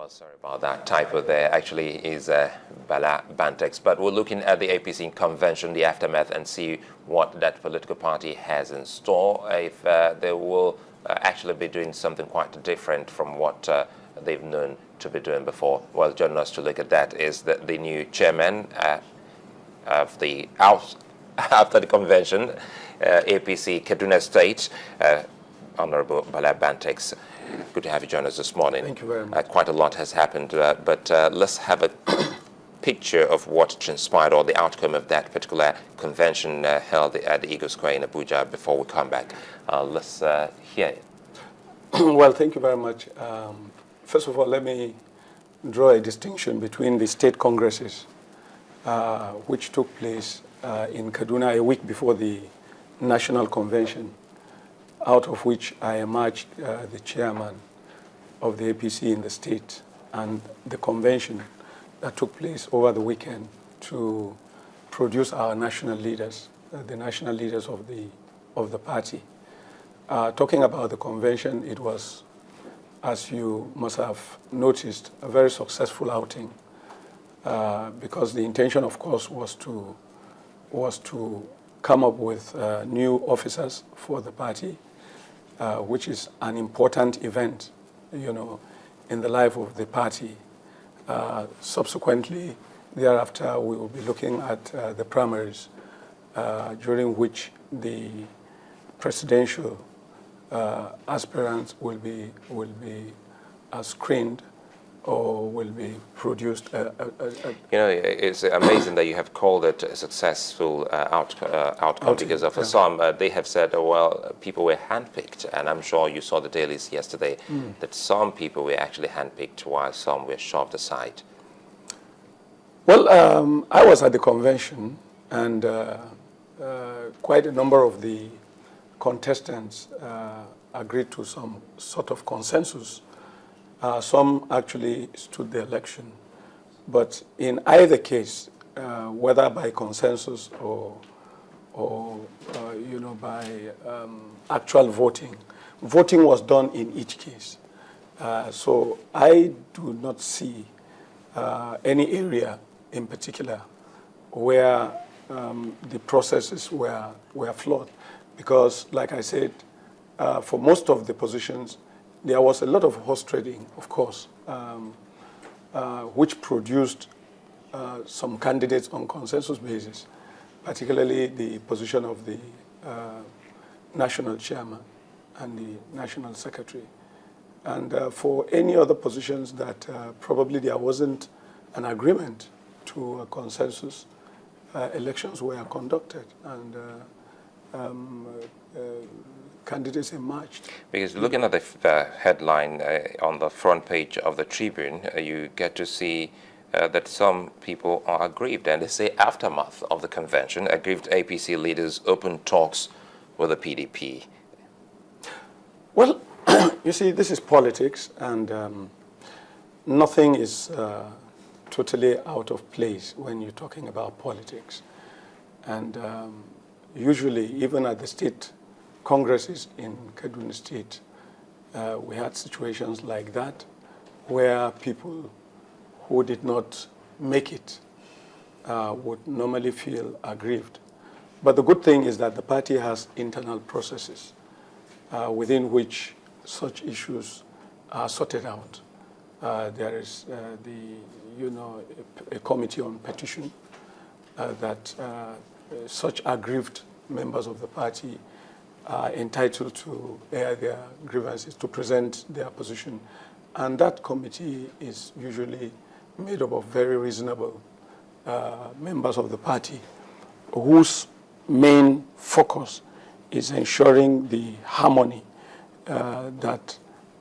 Well, sorry about that typo there. Actually is Bala Bantex. But we're looking at the APC convention, the aftermath, and see what that political party has in store. If they will actually be doing something quite different from what they've known to be doing before. Well, joining us to look at that is the new chairman of the House after the convention, APC Kaduna State, Honorable Bala Bantex. Good to have you join us this morning. Thank you very much. Quite a lot has happened, but let's have a picture of what transpired or the outcome of that particular convention held at the Eagle Square in Abuja before we come back. Let's hear it. Well, thank you very much. First of all, let me draw a distinction between the state congresses, which took place in Kaduna a week before the national convention, out of which I emerged the chairman of the APC in the state, and the convention that took place over the weekend to produce our national leaders, the national leaders of the party. Talking about the convention, it was, as you must have noticed, a very successful outing because the intention, of course, was to come up with new officers for the party, which is an important event, in the life of the party. Subsequently, thereafter, we will be looking at the primaries, during which the presidential aspirants will be screened or will be produced. It's amazing that you have called it a successful outcome because of some, they have said, well, people were handpicked, and I'm sure you saw the dailies yesterday, that some people were actually handpicked while some were shoved aside. Well, I was at the convention, and quite a number of the contestants agreed to some sort of consensus. Some actually stood the election. But in either case, whether by consensus or by actual voting, voting was done in each case. So I do not see any area in particular where the processes were flawed. Because, like I said, for most of the positions, there was a lot of horse trading, of course, which produced some candidates on consensus basis, particularly the position of the national chairman and the national secretary. And for any other positions that probably there wasn't an agreement to a consensus, elections were conducted, and candidates emerged. Because looking at the headline on the front page of the Tribune, you get to see that some people are aggrieved, and they say aftermath of the convention, aggrieved APC leaders open talks with the PDP. Well, you see, this is politics, and nothing is totally out of place when you're talking about politics. And usually, even at the state congresses in Kaduna State, we had situations like that where people who did not make it would normally feel aggrieved. But the good thing is that the party has internal processes within which such issues are sorted out. There is a committee on petition that such aggrieved members of the party are entitled to air their grievances, to present their position. And that committee is usually made up of very reasonable members of the party whose main focus is ensuring the harmony that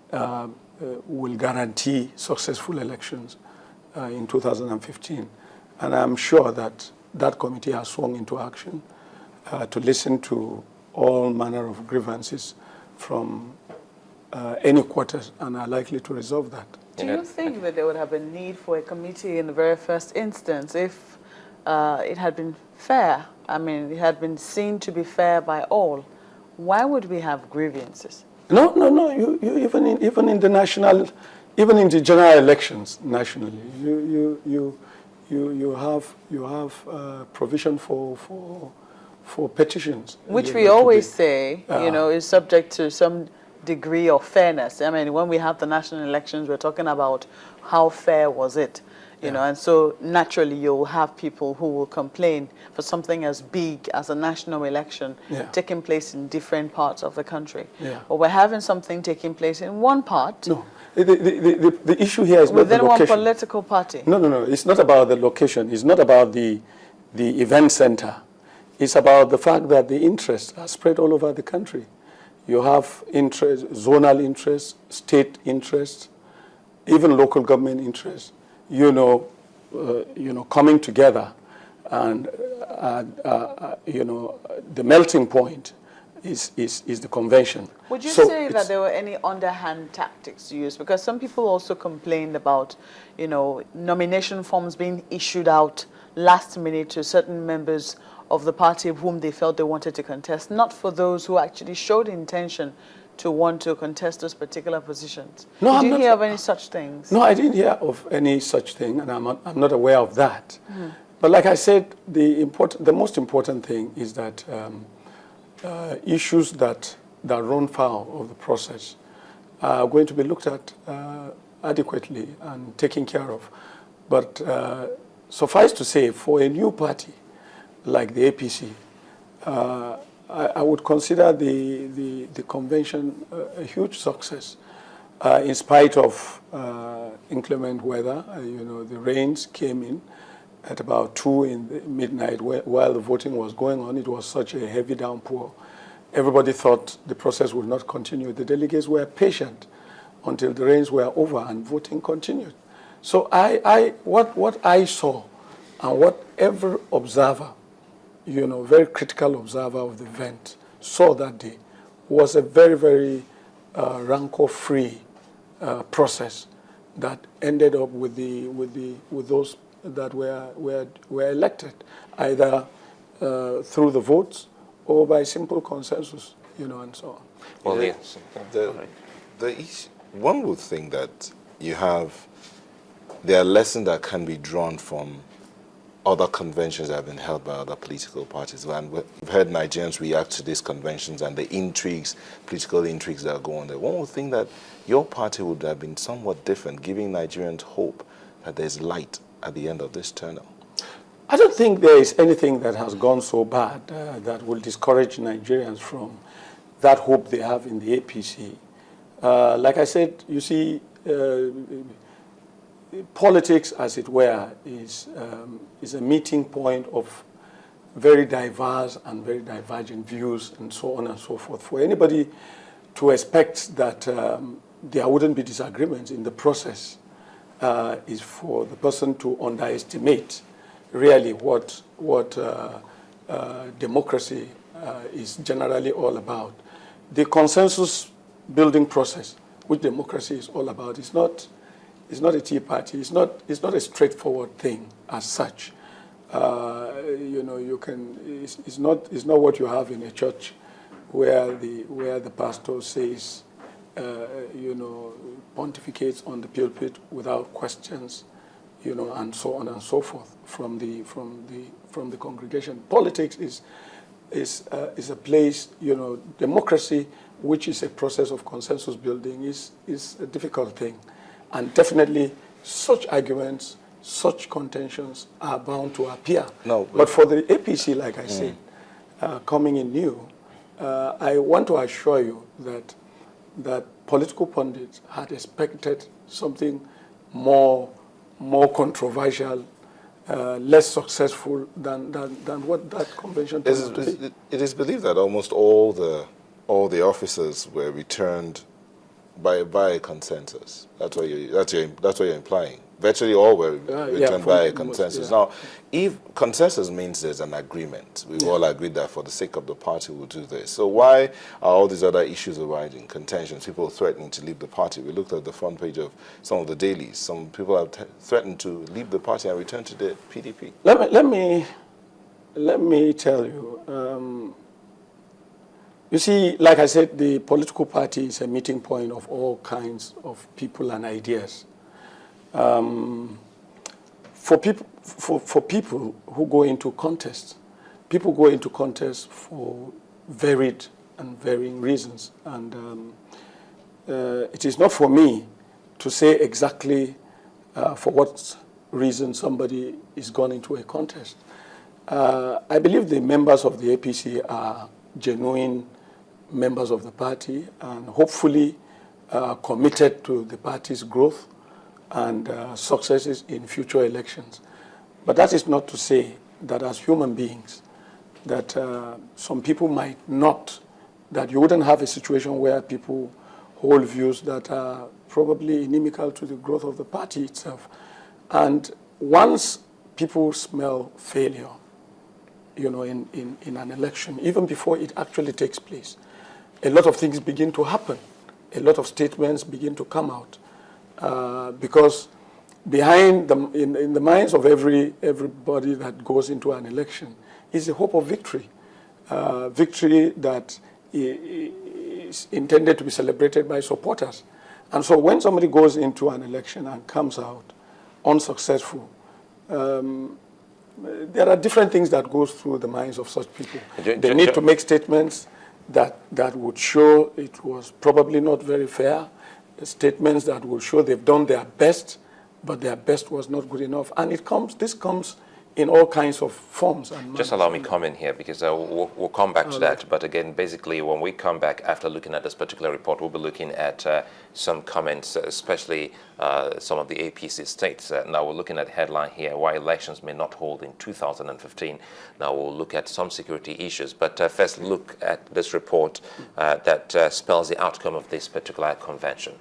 will guarantee successful elections in 2015. And I'm sure that that committee has swung into action to listen to all manner of grievances from any quarters, and are likely to resolve that. Do you think that there would have been need for a committee in the very first instance if it had been fair? I mean, it had been seen to be fair by all. Why would we have grievances? No. You even in the national even in the general elections nationally, you have provision for petitions, which we always say, is subject to some degree of fairness. I mean, when we have the national elections, we're talking about how fair was it, you know, and so naturally you'll have people who will complain for something as big as a national election taking place in different parts of the country. But we're having something taking place in one part. No, the issue here is not the location. Within one political party. No. It's not about the location. It's not about the event center. It's about the fact that the interests are spread all over the country. You have interest, zonal interests, state interests, even local government interests, coming together, and the melting point is the convention. Would you say that there were any underhand tactics used? Because some people also complained about, nomination forms being issued out last minute to certain members of the party of whom they felt they wanted to contest, not for those who actually showed intention to want to contest those particular positions. No, Did you hear of any such things? No, I didn't hear of any such thing, and I'm not aware of that. But like I said, the most important thing is that issues that run foul of the process are going to be looked at adequately and taken care of. But suffice to say, for a new party like the APC, I would consider the convention a huge success, in spite of inclement weather. The rains came in at about 2 in the midnight while the voting was going on. It was such a heavy downpour. Everybody thought the process would not continue. The delegates were patient until the rains were over and voting continued. So what I saw and what every observer, very critical observer of the event saw that day was a very, very rancor-free process that ended up with those that were elected, either through the votes or by simple consensus, and so on. Well, yes. One would think that there are lessons that can be drawn from other conventions that have been held by other political parties. And we've heard Nigerians react to these conventions and the political intrigues that go on there. One would think that your party would have been somewhat different, giving Nigerians hope that there's light at the end of this tunnel. I don't think there is anything that has gone so bad that will discourage Nigerians from that hope they have in the APC. Like I said, you see, politics, as it were, is a meeting point of very diverse and very divergent views and so on and so forth. For anybody to expect that there wouldn't be disagreements in the process is for the person to underestimate really what democracy is generally all about. The consensus building process, which democracy is all about, is not a tea party. It's not a straightforward thing as such. It's not what you have in a church where the pastor says, pontificates on the pulpit without questions, and so on and so forth from the congregation. Politics is a place, democracy, which is a process of consensus building, is a difficult thing. And definitely such arguments, such contentions are bound to appear. No, but for the APC, like I said, coming in new, I want to assure you that political pundits had expected something more controversial, less successful than what that convention turned out to be. It is believed that almost all the officers were returned by a consensus. That's what you're implying. Virtually all were returned by a consensus. Now, if consensus means there's an agreement, we've all agreed that for the sake of the party we'll do this. So why are all these other issues arising, contentions, people threatening to leave the party? We looked at the front page of some of the dailies. Some people have threatened to leave the party and return to the PDP. Let me tell you, You see, like I said, the political party is a meeting point of all kinds of people and ideas. For people who go into contests, people go into contests for varied and varying reasons. And it is not for me to say exactly for what reason somebody is gone into a contest. I believe the members of the APC are genuine members of the party and hopefully committed to the party's growth and successes in future elections. But that is not to say that as human beings, that some people might not, that you wouldn't have a situation where people hold views that are probably inimical to the growth of the party itself. And once people smell failure, in an election, even before it actually takes place, a lot of things begin to happen. A lot of statements begin to come out. Because behind them, in the minds of everybody that goes into an election is a hope of victory. Victory that is intended to be celebrated by supporters. And so when somebody goes into an election and comes out unsuccessful, there are different things that goes through the minds of such people. They need to make statements that would show it was probably not very fair, statements that will show they've done their best, but their best was not good enough. And this comes in all kinds of forms. And just allow me to comment here, because we'll come back to that. But again, basically, when we come back after looking at this particular report, we'll be looking at some comments, especially some of the APC states. Now, we're looking at the headline here, why elections may not hold in 2015. Now, we'll look at some security issues. But first, look at this report that spells the outcome of this particular convention.